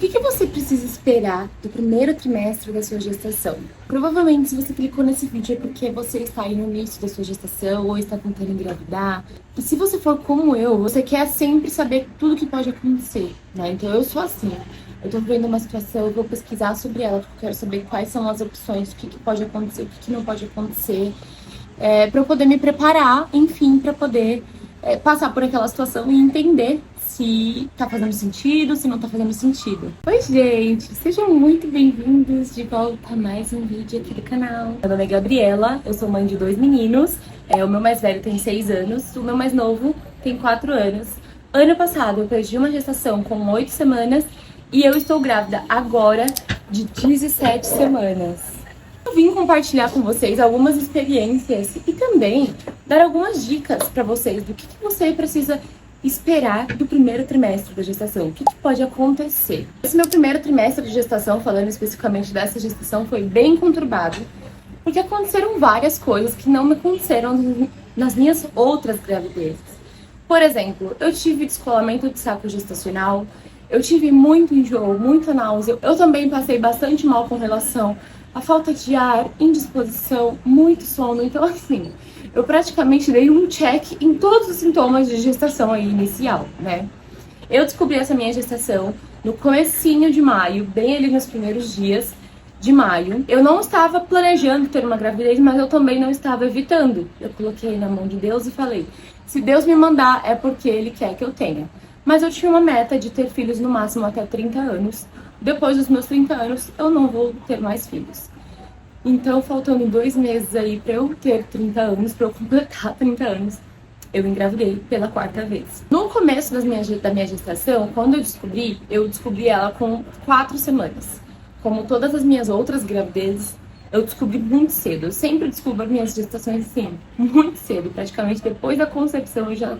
que você precisa esperar do primeiro trimestre da sua gestação? Provavelmente, se você clicou nesse vídeo é porque você está aí no início da sua gestação ou está tentando engravidar. E se você for como eu, você quer sempre saber tudo que pode acontecer, né? Então eu sou assim. Eu tô vendo uma situação, eu vou pesquisar sobre ela, porque eu quero saber quais são as opções, o que pode acontecer, o que não pode acontecer, para eu poder me preparar, enfim, para poder passar por aquela situação e entender se tá fazendo sentido, se não tá fazendo sentido. Oi, gente! Sejam muito bem-vindos de volta a mais um vídeo aqui do canal. Meu nome é Gabriela, eu sou mãe de 2 meninos. O meu mais velho tem 6 anos, o meu mais novo tem 4 anos. Ano passado eu perdi uma gestação com 8 semanas e eu estou grávida agora de 17 semanas. Eu vim compartilhar com vocês algumas experiências e também dar algumas dicas para vocês do que você precisa esperar do primeiro trimestre da gestação. O que pode acontecer? Esse meu primeiro trimestre de gestação, falando especificamente dessa gestação, foi bem conturbado, porque aconteceram várias coisas que não me aconteceram nas minhas outras gravidezes. Por exemplo, eu tive descolamento de saco gestacional, eu tive muito enjoo, muita náusea, eu também passei bastante mal com relação à falta de ar, indisposição, muito sono. Então, assim, eu praticamente dei um check em todos os sintomas de gestação aí inicial, né? Eu descobri essa minha gestação no comecinho de maio, bem ali nos primeiros dias de maio. Eu não estava planejando ter uma gravidez, mas eu também não estava evitando. Eu coloquei na mão de Deus e falei, se Deus me mandar é porque Ele quer que eu tenha. Mas eu tinha uma meta de ter filhos no máximo até 30 anos. Depois dos meus 30 anos, eu não vou ter mais filhos. Então, faltando 2 meses aí pra eu ter 30 anos, pra eu completar 30 anos, eu engravidei pela 4ª vez. No começo da minha gestação, quando eu descobri ela com 4 semanas. Como todas as minhas outras gravidezes, eu descobri muito cedo. Eu sempre descubro as minhas gestações, assim, muito cedo. Praticamente depois da concepção eu já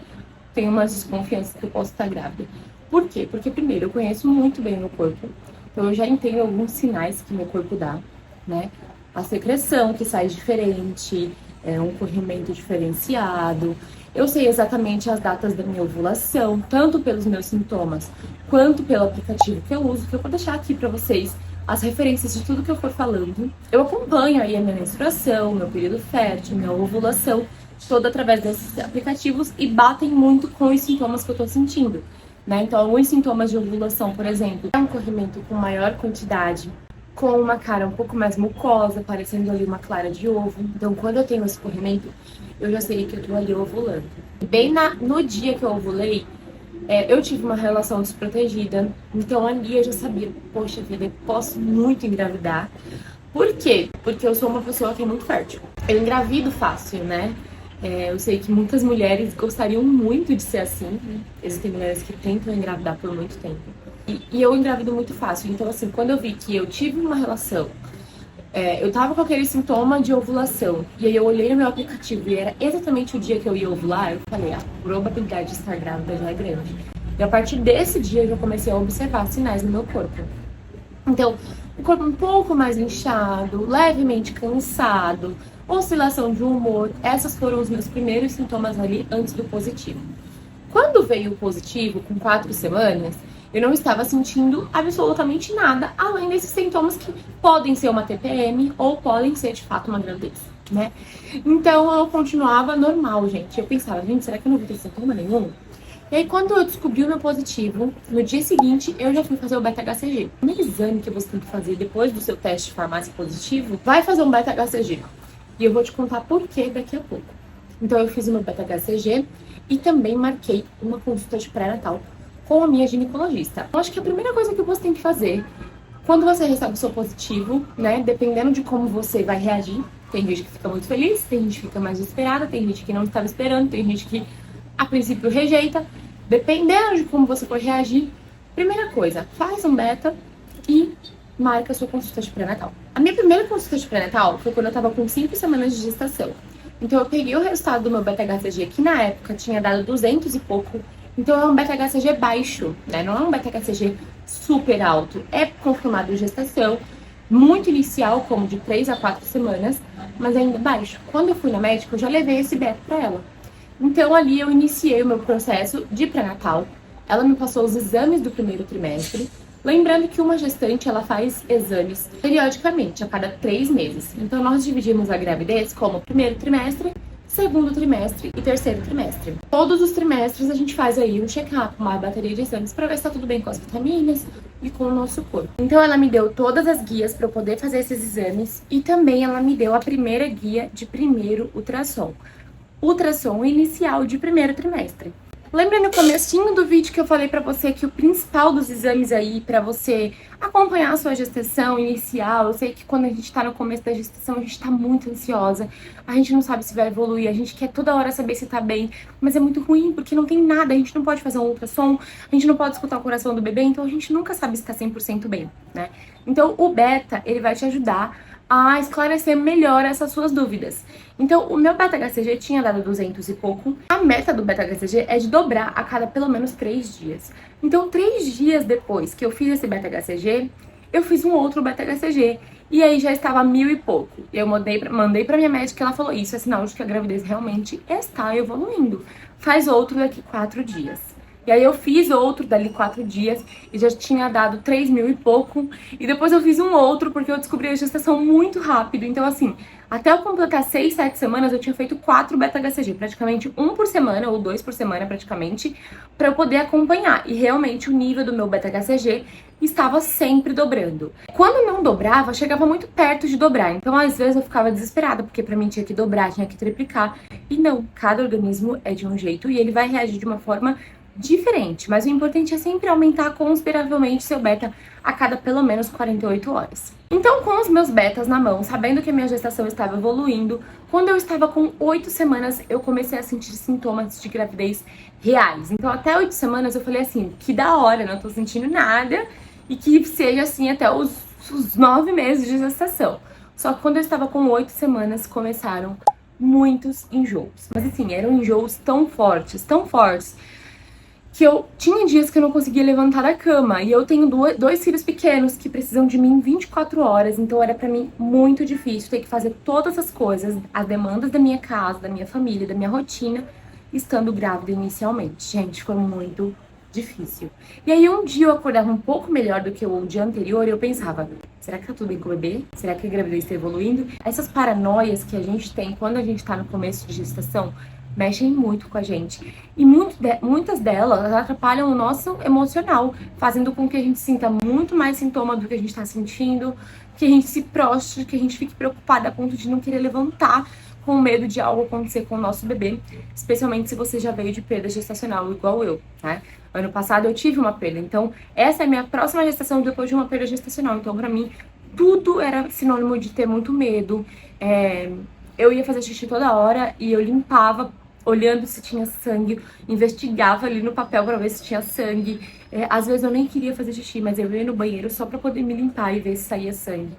tenho umas desconfianças que eu posso estar grávida. Por quê? Porque, primeiro, eu conheço muito bem o meu corpo. Então, eu já entendo alguns sinais que meu corpo dá, né? A secreção que sai diferente, um corrimento diferenciado. Eu sei exatamente as datas da minha ovulação, tanto pelos meus sintomas, quanto pelo aplicativo que eu uso, que eu vou deixar aqui pra vocês as referências de tudo que eu for falando. Eu acompanho aí a minha menstruação, meu período fértil, minha ovulação, toda através desses aplicativos e batem muito com os sintomas que eu tô sentindo, né? Então, alguns sintomas de ovulação, por exemplo, é um corrimento com maior quantidade, com uma cara um pouco mais mucosa, parecendo ali uma clara de ovo. Então, quando eu tenho esse corrimento, eu já sei que eu tô ali ovulando. Bem no dia que eu ovulei, eu tive uma relação desprotegida. Então, ali eu já sabia, poxa vida, eu posso muito engravidar. Por quê? Porque eu sou uma pessoa que é muito fértil. Eu engravido fácil, né? Eu sei que muitas mulheres gostariam muito de ser assim. Existem mulheres que tentam engravidar por muito tempo. E eu engravido muito fácil. Então, assim, quando eu vi que eu tive uma relação, eu tava com aquele sintoma de ovulação, e aí eu olhei no meu aplicativo e era exatamente o dia que eu ia ovular, eu falei, a probabilidade de estar grávida já é grande. E a partir desse dia eu já comecei a observar sinais no meu corpo. Então, o corpo um pouco mais inchado, levemente cansado, oscilação de humor, essas foram os meus primeiros sintomas ali antes do positivo. Quando veio o positivo, com 4 semanas, eu não estava sentindo absolutamente nada, além desses sintomas que podem ser uma TPM ou podem ser, de fato, uma gravidez, né? Então, eu continuava normal, gente. Eu pensava, gente, será que eu não vou ter sintoma nenhum? E aí, quando eu descobri o meu positivo, no dia seguinte, eu já fui fazer o beta-HCG. O primeiro exame que você tem que fazer depois do seu teste de farmácia positivo, vai fazer um beta-HCG. E eu vou te contar por quê daqui a pouco. Então, eu fiz o meu beta-HCG e também marquei uma consulta de pré-natal com a minha ginecologista. Eu acho que a primeira coisa que você tem que fazer, quando você recebe o seu positivo, né, dependendo de como você vai reagir, tem gente que fica muito feliz, tem gente que fica mais desesperada, tem gente que não estava esperando, tem gente que a princípio rejeita. Dependendo de como você for reagir, primeira coisa, faz um beta e marca a sua consulta de pré-natal. A minha primeira consulta de pré-natal foi quando eu tava com 5 semanas de gestação. Então eu peguei o resultado do meu beta-HCG, que na época tinha dado 200 e pouco. Então é um beta-HCG baixo, né? Não é um beta-HCG super alto. É confirmado em gestação, muito inicial, como de 3 a 4 semanas, mas ainda baixo. Quando eu fui na médica, eu já levei esse beta pra ela. Então ali eu iniciei o meu processo de pré-natal. Ela me passou os exames do primeiro trimestre, Lembrando que uma gestante, ela faz exames periodicamente, a cada 3 meses. Então, nós dividimos a gravidez como primeiro trimestre, segundo trimestre e terceiro trimestre. Todos os trimestres a gente faz aí um check-up, uma bateria de exames para ver se tá tudo bem com as vitaminas e com o nosso corpo. Então ela me deu todas as guias para eu poder fazer esses exames e também ela me deu a primeira guia de primeiro ultrassom inicial de primeiro trimestre. Lembra no comecinho do vídeo que eu falei pra você que o principal dos exames aí pra você acompanhar a sua gestação inicial, eu sei que quando a gente tá no começo da gestação a gente tá muito ansiosa, a gente não sabe se vai evoluir, a gente quer toda hora saber se tá bem, mas é muito ruim porque não tem nada, a gente não pode fazer um ultrassom, a gente não pode escutar o coração do bebê, então a gente nunca sabe se tá 100% bem, né? Então o beta, ele vai te ajudar a esclarecer melhor essas suas dúvidas. Então, o meu beta-HCG tinha dado 200 e pouco. A meta do beta-HCG é de dobrar a cada pelo menos 3 dias. Então, 3 dias depois que eu fiz esse beta-HCG, eu fiz um outro beta-HCG. E aí já estava 1000 e pouco. Eu mandei pra minha médica e ela falou, isso é sinal de que a gravidez realmente está evoluindo. Faz outro daqui 4 dias. E aí eu fiz outro dali 4 dias e já tinha dado 3000 e pouco. E depois eu fiz um outro porque eu descobri a gestação muito rápido. Então assim, até eu completar 6, 7 semanas eu tinha feito 4 beta-HCG. Praticamente 1 por semana ou 2 por semana praticamente, pra eu poder acompanhar. E realmente o nível do meu beta-HCG estava sempre dobrando. Quando não dobrava, chegava muito perto de dobrar. Então às vezes eu ficava desesperada, porque pra mim tinha que dobrar, tinha que triplicar. E não, cada organismo é de um jeito e ele vai reagir de uma forma diferente, mas o importante é sempre aumentar consideravelmente seu beta a cada pelo menos 48 horas. Então, com os meus betas na mão, sabendo que a minha gestação estava evoluindo, quando eu estava com 8 semanas, eu comecei a sentir sintomas de gravidez reais. Então, até 8 semanas eu falei assim, que da hora, não tô sentindo nada, e que seja assim até os 9 meses de gestação. Só que quando eu estava com 8 semanas, começaram muitos enjoos. Mas assim, eram enjoos tão fortes, que eu tinha dias que eu não conseguia levantar da cama. E eu tenho dois filhos pequenos que precisam de mim 24 horas. Então era pra mim muito difícil ter que fazer todas as coisas, as demandas da minha casa, da minha família, da minha rotina, estando grávida inicialmente. Gente, foi muito difícil. E aí um dia eu acordava um pouco melhor do que o dia anterior e eu pensava, será que tá tudo bem com o bebê? Será que a gravidez está evoluindo? Essas paranoias que a gente tem quando a gente tá no começo de gestação mexem muito com a gente. E muitas delas atrapalham o nosso emocional, fazendo com que a gente sinta muito mais sintoma do que a gente está sentindo, que a gente se prostre, que a gente fique preocupada a ponto de não querer levantar com medo de algo acontecer com o nosso bebê, especialmente se você já veio de perda gestacional igual eu, né? Ano passado eu tive uma perda, então essa é a minha próxima gestação depois de uma perda gestacional. Então pra mim tudo era sinônimo de ter muito medo. Eu ia fazer xixi toda hora e eu limpava olhando se tinha sangue, investigava ali no papel pra ver se tinha sangue. Às vezes eu nem queria fazer xixi, mas eu ia no banheiro só pra poder me limpar e ver se saía sangue.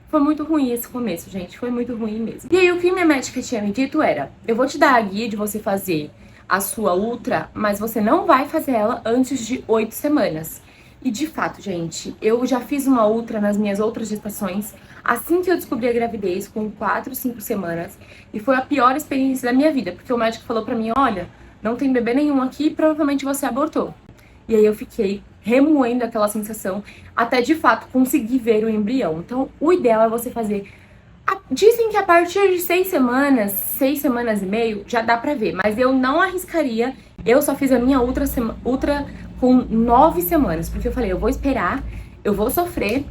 Foi muito ruim esse começo, gente, foi muito ruim mesmo. E aí o que minha médica tinha me dito era, eu vou te dar a guia de você fazer a sua ultra, mas você não vai fazer ela antes de 8 semanas. E de fato, gente, eu já fiz uma ultra nas minhas outras gestações, assim que eu descobri a gravidez, com 4, 5 semanas, e foi a pior experiência da minha vida, porque o médico falou pra mim, olha, não tem bebê nenhum aqui, provavelmente você abortou. E aí eu fiquei remoendo aquela sensação, até de fato conseguir ver o embrião. Então, o ideal é você fazer... Dizem que a partir de 6 semanas e meio, já dá pra ver, mas eu não arriscaria. Eu só fiz a minha ultra com 9 semanas, porque eu falei, eu vou esperar, eu vou sofrer,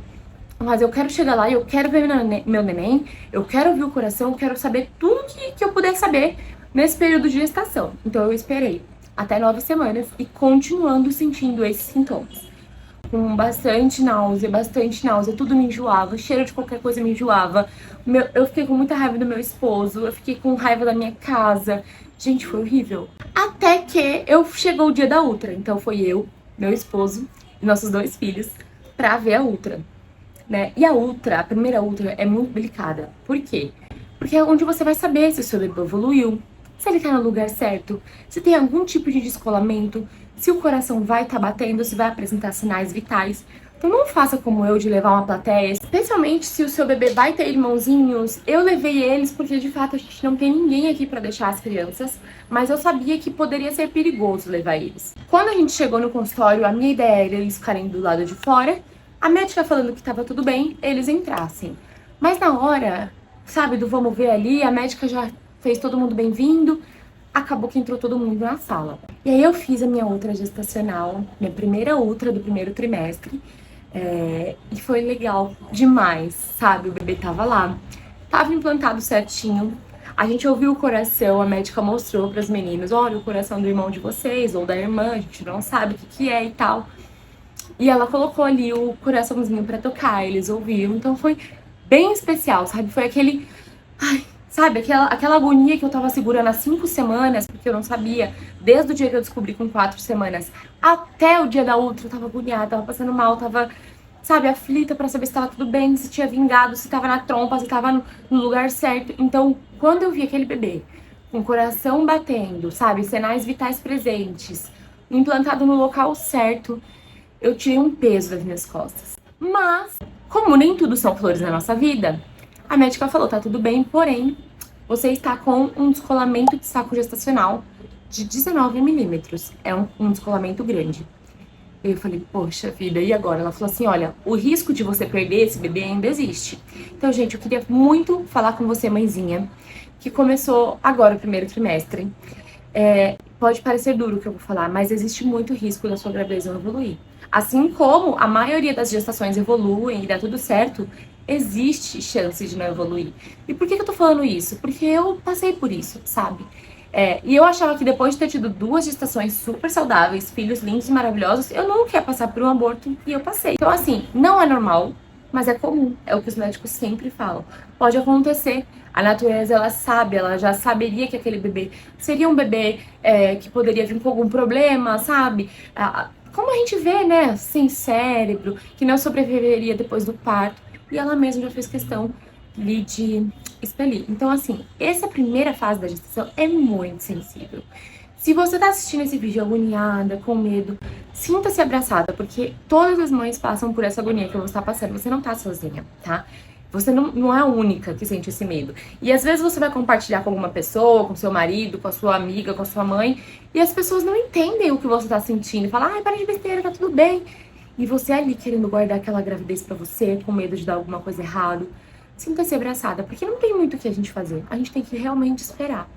mas eu quero chegar lá e eu quero ver meu neném, eu quero ouvir o coração, eu quero saber tudo que eu puder saber nesse período de gestação. Então eu esperei até 9 semanas e continuando sentindo esses sintomas. Com bastante náusea, tudo me enjoava, o cheiro de qualquer coisa me enjoava. Eu fiquei com muita raiva do meu esposo, eu fiquei com raiva da minha casa. Gente, foi horrível. Até que chegou o dia da ultra, então foi eu, meu esposo e nossos 2 filhos pra ver a ultra, né? E a primeira ultra é muito delicada. Por quê? Porque é onde você vai saber se o seu bebê evoluiu, se ele tá no lugar certo, se tem algum tipo de descolamento, se o coração vai estar batendo, se vai apresentar sinais vitais. Então não faça como eu de levar uma plateia, especialmente se o seu bebê vai ter irmãozinhos. Eu levei eles porque de fato a gente não tem ninguém aqui para deixar as crianças, mas eu sabia que poderia ser perigoso levar eles. Quando a gente chegou no consultório, a minha ideia era eles ficarem do lado de fora, a médica falando que estava tudo bem, eles entrassem. Mas na hora, sabe, do vamos ver ali, a médica já fez todo mundo bem-vindo, acabou que entrou todo mundo na sala. E aí eu fiz a minha ultra gestacional, minha primeira ultra do primeiro trimestre, e foi legal demais, sabe? O bebê tava lá, tava implantado certinho. A gente ouviu o coração, a médica mostrou para os meninos, olha, o coração do irmão de vocês ou da irmã, a gente não sabe o que é e tal. E ela colocou ali o coraçãozinho para tocar, eles ouviram, então foi bem especial, sabe? Foi aquele, ai, sabe, aquela agonia que eu tava segurando há 5 semanas, porque eu não sabia, desde o dia que eu descobri com 4 semanas, até o dia da ultra, eu tava agoniada, tava passando mal, tava, sabe, aflita pra saber se tava tudo bem, se tinha vingado, se tava na trompa, se tava no lugar certo. Então, quando eu vi aquele bebê com o coração batendo, sabe, sinais vitais presentes, implantado no local certo, eu tirei um peso das minhas costas. Mas, como nem tudo são flores na nossa vida, a médica falou, tá tudo bem, porém, você está com um descolamento de saco gestacional de 19 milímetros. É um descolamento grande. Eu falei, poxa vida, e agora? Ela falou assim, olha, o risco de você perder esse bebê ainda existe. Então, gente, eu queria muito falar com você, mãezinha, que começou agora o primeiro trimestre. Pode parecer duro o que eu vou falar, mas existe muito risco da sua gravidez não evoluir. Assim como a maioria das gestações evoluem e dá tudo certo, existe chance de não evoluir. E por que eu tô falando isso? Porque eu passei por isso, sabe? E eu achava que depois de ter tido 2 gestações super saudáveis, filhos lindos e maravilhosos, eu nunca ia passar por um aborto e eu passei. Então, assim, não é normal, mas é comum. É o que os médicos sempre falam. Pode acontecer. A natureza, ela sabe, ela já saberia que aquele bebê seria um bebê que poderia vir com algum problema, sabe? Como a gente vê, né? Sem cérebro, que não sobreviveria depois do parto. E ela mesma já fez questão de expelir. Então, assim, essa primeira fase da gestação é muito sensível. Se você tá assistindo esse vídeo agoniada, com medo, sinta-se abraçada, porque todas as mães passam por essa agonia que você tá passando. Você não tá sozinha, tá? Você não é a única que sente esse medo. E às vezes você vai compartilhar com alguma pessoa, com seu marido, com a sua amiga, com a sua mãe, e as pessoas não entendem o que você tá sentindo. E falam, ai, para de besteira, tá tudo bem. E você ali querendo guardar aquela gravidez pra você, com medo de dar alguma coisa errada. Sinta-se abraçada, porque não tem muito o que a gente fazer. A gente tem que realmente esperar.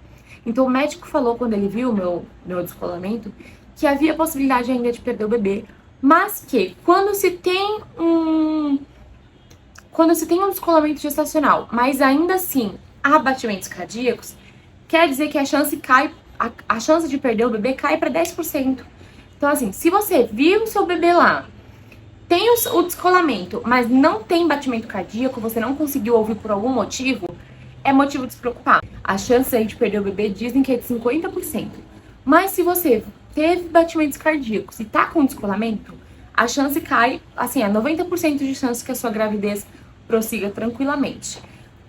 Então o médico falou, quando ele viu o meu descolamento, que havia possibilidade ainda de perder o bebê, mas que quando se tem um descolamento gestacional, mas ainda assim há batimentos cardíacos, quer dizer que a chance cai, a chance de perder o bebê cai para 10%. Então, assim, se você viu o seu bebê lá, tem o descolamento, mas não tem batimento cardíaco, você não conseguiu ouvir por algum motivo, é motivo de se preocupar. A chance aí de perder o bebê dizem que é de 50%. Mas se você teve batimentos cardíacos e tá com descolamento, a chance cai, assim, é 90% de chance que a sua gravidez prossiga tranquilamente.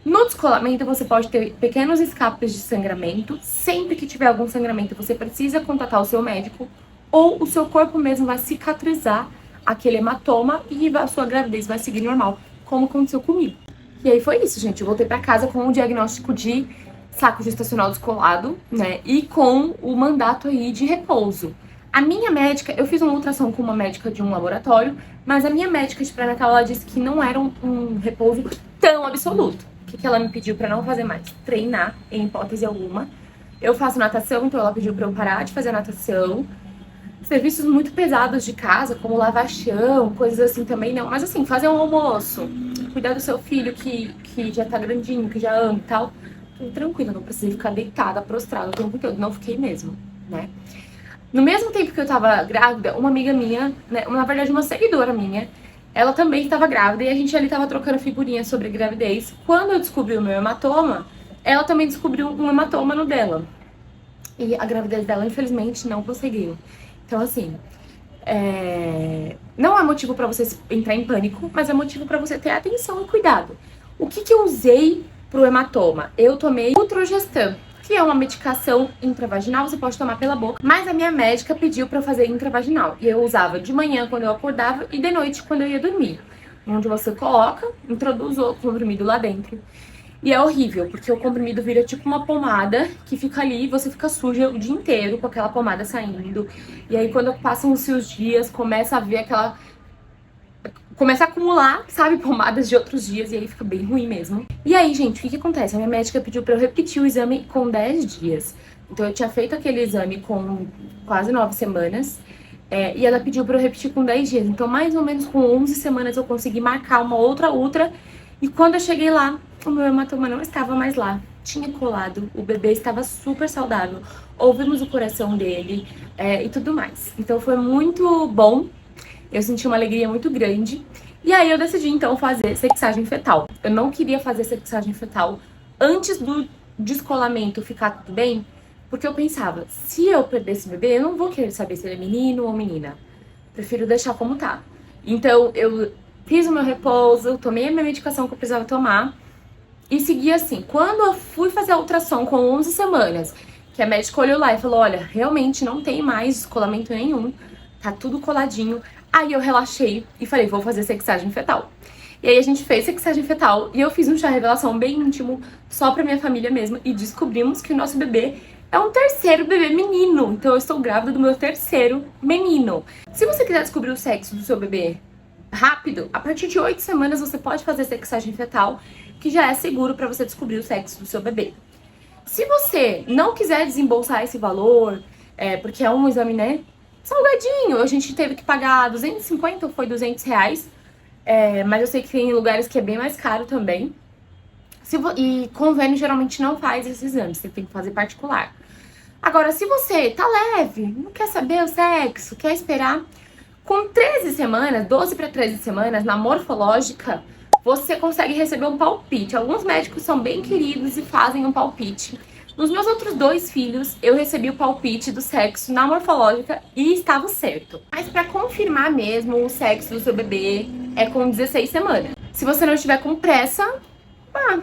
No descolamento, você pode ter pequenos escapes de sangramento. Sempre que tiver algum sangramento, você precisa contatar o seu médico, ou o seu corpo mesmo vai cicatrizar aquele hematoma e a sua gravidez vai seguir normal, como aconteceu comigo. E aí foi isso, gente. Eu voltei pra casa com o diagnóstico de saco gestacional descolado, né? E com o mandato aí de repouso. A minha médica, eu fiz uma ultrassom com uma médica de um laboratório, mas a minha médica de pré-natal, ela disse que não era um repouso tão absoluto. O que ela me pediu pra não fazer mais? Treinar, em hipótese alguma. Eu faço natação, então ela pediu pra eu parar de fazer natação. Serviços muito pesados de casa, como lavar chão, coisas assim também não. Mas assim, fazer um almoço, cuidar do seu filho que já tá grandinho, que já anda e tal. Tudo tranquilo, não precisei ficar deitada, prostrada o tempo todo. Não fiquei mesmo, né? No mesmo tempo que eu tava grávida, uma amiga minha, né, na verdade uma seguidora minha, ela também estava grávida e a gente ali tava trocando figurinhas sobre gravidez. Quando eu descobri o meu hematoma, ela também descobriu um hematoma no dela. E a gravidez dela, infelizmente, não conseguiu. Então, assim, não é motivo pra você entrar em pânico, mas é motivo pra você ter atenção e cuidado. O que eu usei pro hematoma? Eu tomei Ultrogestan. que é uma medicação intravaginal, você pode tomar pela boca, mas a minha médica pediu pra eu fazer intravaginal. E eu usava de manhã quando eu acordava e de noite quando eu ia dormir. Onde você coloca, introduz o comprimido lá dentro. E é horrível, porque o comprimido vira tipo uma pomada que fica ali e você fica suja o dia inteiro com aquela pomada saindo. E aí quando passam os seus dias, começa a ver aquela... começa a acumular, sabe, pomadas de outros dias e aí fica bem ruim mesmo. E aí, gente, o que acontece? A minha médica pediu pra eu repetir o exame com 10 dias. Então eu tinha feito aquele exame com quase 9 semanas. E ela pediu pra eu repetir com 10 dias. Então, mais ou menos com 11 semanas eu consegui marcar uma outra ultra. E quando eu cheguei lá, o meu hematoma não estava mais lá. Tinha colado, o bebê estava super saudável. Ouvimos o coração dele e tudo mais. Então foi muito bom. Eu senti uma alegria muito grande. E aí eu decidi, então, fazer sexagem fetal. Eu não queria fazer sexagem fetal antes do descolamento ficar tudo bem, porque eu pensava, se eu perder esse bebê, eu não vou querer saber se ele é menino ou menina. Prefiro deixar como tá. Então, eu fiz o meu repouso, tomei a minha medicação que eu precisava tomar e segui assim. Quando eu fui fazer a ultrassom com 11 semanas, que a médica olhou lá e falou, olha, realmente não tem mais descolamento nenhum, tá tudo coladinho. Aí eu relaxei e falei, vou fazer sexagem fetal. E aí a gente fez sexagem fetal e eu fiz um chá revelação bem íntimo, só pra minha família mesmo, e descobrimos que o nosso bebê é um terceiro bebê menino. Então eu estou grávida do meu terceiro menino. Se você quiser descobrir o sexo do seu bebê rápido, a partir de 8 semanas você pode fazer sexagem fetal, que já é seguro pra você descobrir o sexo do seu bebê. Se você não quiser desembolsar esse valor, porque é um exame, né, salgadinho, a gente teve que pagar 250 ou foi 200 reais, mas eu sei que tem lugares que é bem mais caro também. E convênio geralmente não faz esse exame, você tem que fazer particular. Agora, se você tá leve, não quer saber o sexo, quer esperar, com 13 semanas, 12 para 13 semanas, na morfológica, você consegue receber um palpite. Alguns médicos são bem queridos e fazem um palpite. Nos meus outros 2 filhos, eu recebi o palpite do sexo na morfológica e estava certo. Mas para confirmar mesmo o sexo do seu bebê, é com 16 semanas. Se você não estiver com pressa,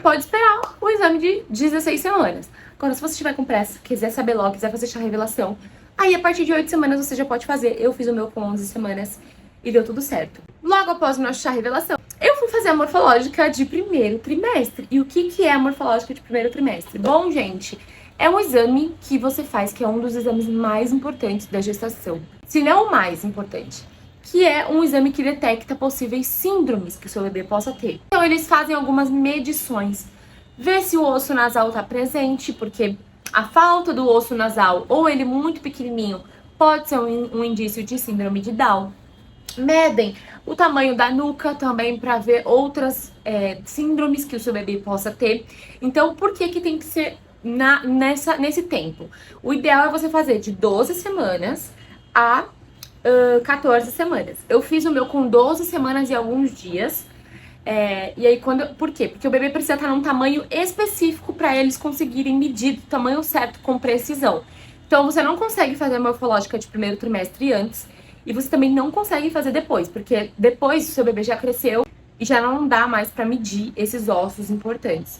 pode esperar o exame de 16 semanas. Agora, se você estiver com pressa, quiser saber logo, quiser fazer chá revelação, aí a partir de 8 semanas você já pode fazer. Eu fiz o meu com 11 semanas e deu tudo certo. Logo após o nosso chá revelação, eu fui fazer a morfológica de primeiro trimestre. E o que é a morfológica de primeiro trimestre? Bom, gente, é um exame que você faz, que é um dos exames mais importantes da gestação, se não o mais importante, que é um exame que detecta possíveis síndromes que o seu bebê possa ter. Então eles fazem algumas medições, vê se o osso nasal está presente, porque a falta do osso nasal ou ele muito pequenininho pode ser um indício de síndrome de Down. Medem o tamanho da nuca também para ver outras síndromes que o seu bebê possa ter. Então, por que tem que ser nesse tempo? O ideal é você fazer de 12 semanas a 14 semanas. Eu fiz o meu com 12 semanas e alguns dias. E aí, por quê? Porque o bebê precisa estar num tamanho específico para eles conseguirem medir o tamanho certo com precisão. Então, você não consegue fazer a morfológica de primeiro trimestre antes. E você também não consegue fazer depois, porque depois o seu bebê já cresceu e já não dá mais pra medir esses ossos importantes.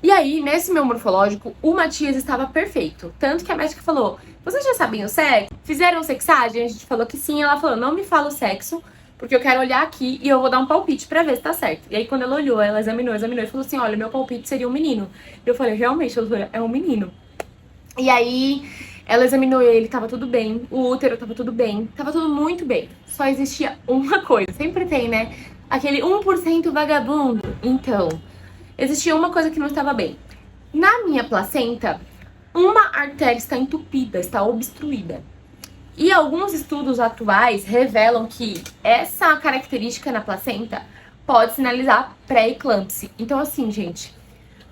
E aí, nesse meu morfológico, o Matias estava perfeito. Tanto que a médica falou, vocês já sabem o sexo? Fizeram sexagem? A gente falou que sim. Ela falou, não me fala o sexo, porque eu quero olhar aqui e eu vou dar um palpite pra ver se tá certo. E aí, quando ela olhou, ela examinou e falou assim, olha, meu palpite seria um menino. E eu falei, realmente, doutora, é um menino. E aí... ela examinou ele, tava tudo bem, o útero tava tudo bem, tava tudo muito bem. Só existia uma coisa, sempre tem, né? Aquele 1% vagabundo. Então, existia uma coisa que não estava bem. Na minha placenta, uma artéria está entupida, está obstruída. E alguns estudos atuais revelam que essa característica na placenta pode sinalizar pré-eclâmpsia. Então, assim, gente,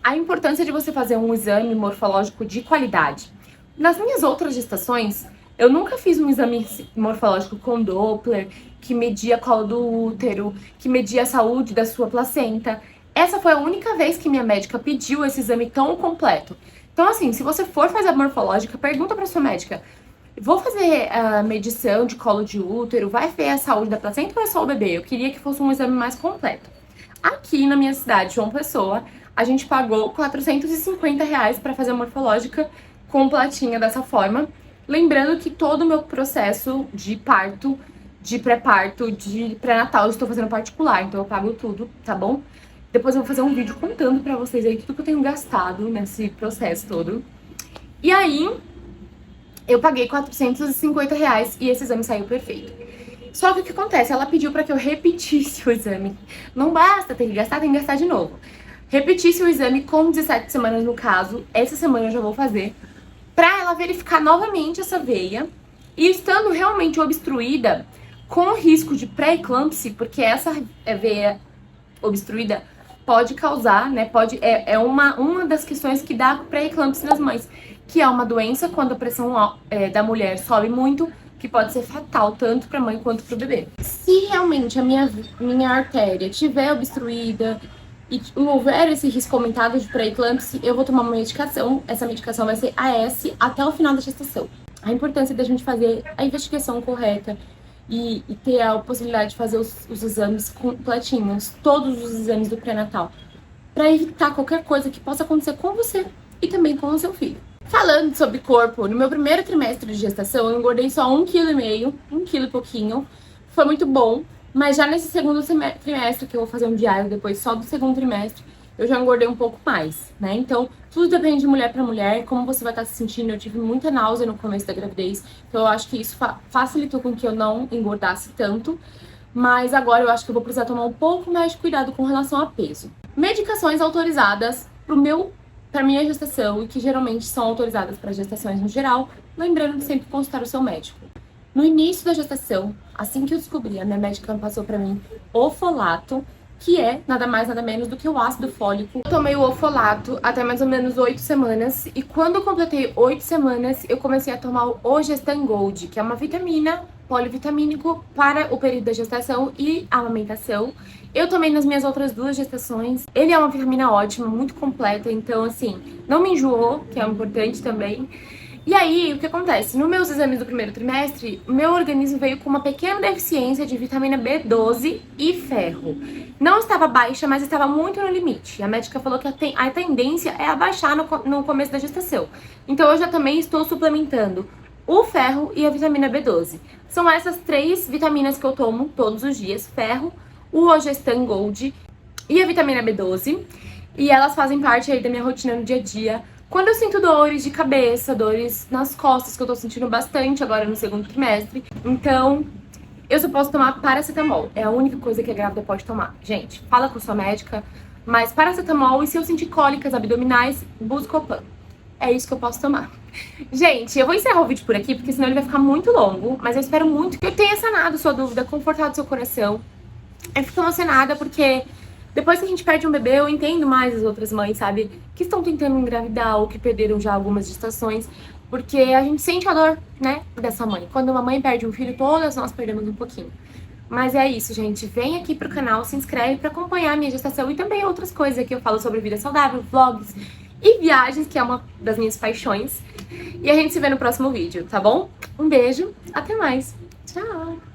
a importância de você fazer um exame morfológico de qualidade. Nas minhas outras gestações, eu nunca fiz um exame morfológico com Doppler, que media colo do útero, que media a saúde da sua placenta. Essa foi a única vez que minha médica pediu esse exame tão completo. Então, assim, se você for fazer a morfológica, pergunta pra sua médica, vou fazer a medição de colo de útero, vai ver a saúde da placenta ou é só o bebê? Eu queria que fosse um exame mais completo. Aqui na minha cidade, João Pessoa, a gente pagou R$ 450 pra fazer a morfológica completinha dessa forma. Lembrando que todo o meu processo de parto, de pré-parto, de pré-natal, eu estou fazendo particular, então eu pago tudo, tá bom? Depois eu vou fazer um vídeo contando pra vocês aí tudo que eu tenho gastado nesse processo todo. E aí, eu paguei R$ 450 e esse exame saiu perfeito. Só que o que acontece? Ela pediu pra que eu repetisse o exame. Não basta ter que gastar, tem que gastar de novo. Repetisse o exame com 17 semanas no caso. Essa semana eu já vou fazer. Pra ela verificar novamente essa veia. E estando realmente obstruída, com risco de pré-eclâmpsia, porque essa veia obstruída pode causar, né? É uma das questões que dá pré-eclâmpsia nas mães, que é uma doença quando a pressão da mulher sobe muito, que pode ser fatal tanto para a mãe quanto para o bebê. Se realmente a minha artéria estiver obstruída e houver esse risco aumentado de pré-eclâmpsia, eu vou tomar uma medicação. Essa medicação vai ser AS até o final da gestação. A importância da gente fazer a investigação correta e ter a possibilidade de fazer os exames completinhos, todos os exames do pré-natal, para evitar qualquer coisa que possa acontecer com você e também com o seu filho. Falando sobre corpo, no meu primeiro trimestre de gestação, eu engordei só 1,5 kg, 1 kg e pouquinho. Foi muito bom, mas já nesse segundo trimestre, que eu vou fazer um diário depois só do segundo trimestre, eu já engordei um pouco mais, né? Então, tudo depende de mulher para mulher, como você vai estar se sentindo. Eu tive muita náusea no começo da gravidez, então eu acho que isso facilitou com que eu não engordasse tanto. Mas agora eu acho que eu vou precisar tomar um pouco mais de cuidado com relação a peso. Medicações autorizadas para minha gestação e que geralmente são autorizadas para gestações no geral, lembrando de sempre consultar o seu médico. No início da gestação, assim que eu descobri, a minha médica passou para mim o folato, que é nada mais nada menos do que o ácido fólico. Eu tomei o ofolato até mais ou menos 8 semanas e quando eu completei 8 semanas, eu comecei a tomar o Gestan Gold, que é uma vitamina polivitamínico para o período da gestação e amamentação. Eu tomei nas minhas outras 2 gestações. Ele é uma vitamina ótima, muito completa, então assim, não me enjoou, que é importante também. E aí, o que acontece? Nos meus exames do primeiro trimestre, meu organismo veio com uma pequena deficiência de vitamina B12 e ferro. Não estava baixa, mas estava muito no limite. A médica falou que a tendência é abaixar no começo da gestação. Então, eu já também estou suplementando o ferro e a vitamina B12. São essas 3 vitaminas que eu tomo todos os dias. Ferro, o Ogestan Gold e a vitamina B12. E elas fazem parte aí da minha rotina no dia a dia. Quando eu sinto dores de cabeça, dores nas costas, que eu tô sentindo bastante agora no segundo trimestre, então eu só posso tomar paracetamol. É a única coisa que a grávida pode tomar. Gente, fala com sua médica, mas paracetamol, e se eu sentir cólicas abdominais, Buscopan. É isso que eu posso tomar. Gente, eu vou encerrar o vídeo por aqui, porque senão ele vai ficar muito longo, mas eu espero muito que eu tenha sanado sua dúvida, confortado seu coração. Eu fico emocionada porque depois que a gente perde um bebê, eu entendo mais as outras mães, sabe? Que estão tentando engravidar ou que perderam já algumas gestações. Porque a gente sente a dor, né, dessa mãe. Quando uma mãe perde um filho, todas nós perdemos um pouquinho. Mas é isso, gente. Vem aqui pro canal, se inscreve pra acompanhar a minha gestação e também outras coisas que eu falo sobre vida saudável, vlogs e viagens, que é uma das minhas paixões. E a gente se vê no próximo vídeo, tá bom? Um beijo, até mais. Tchau!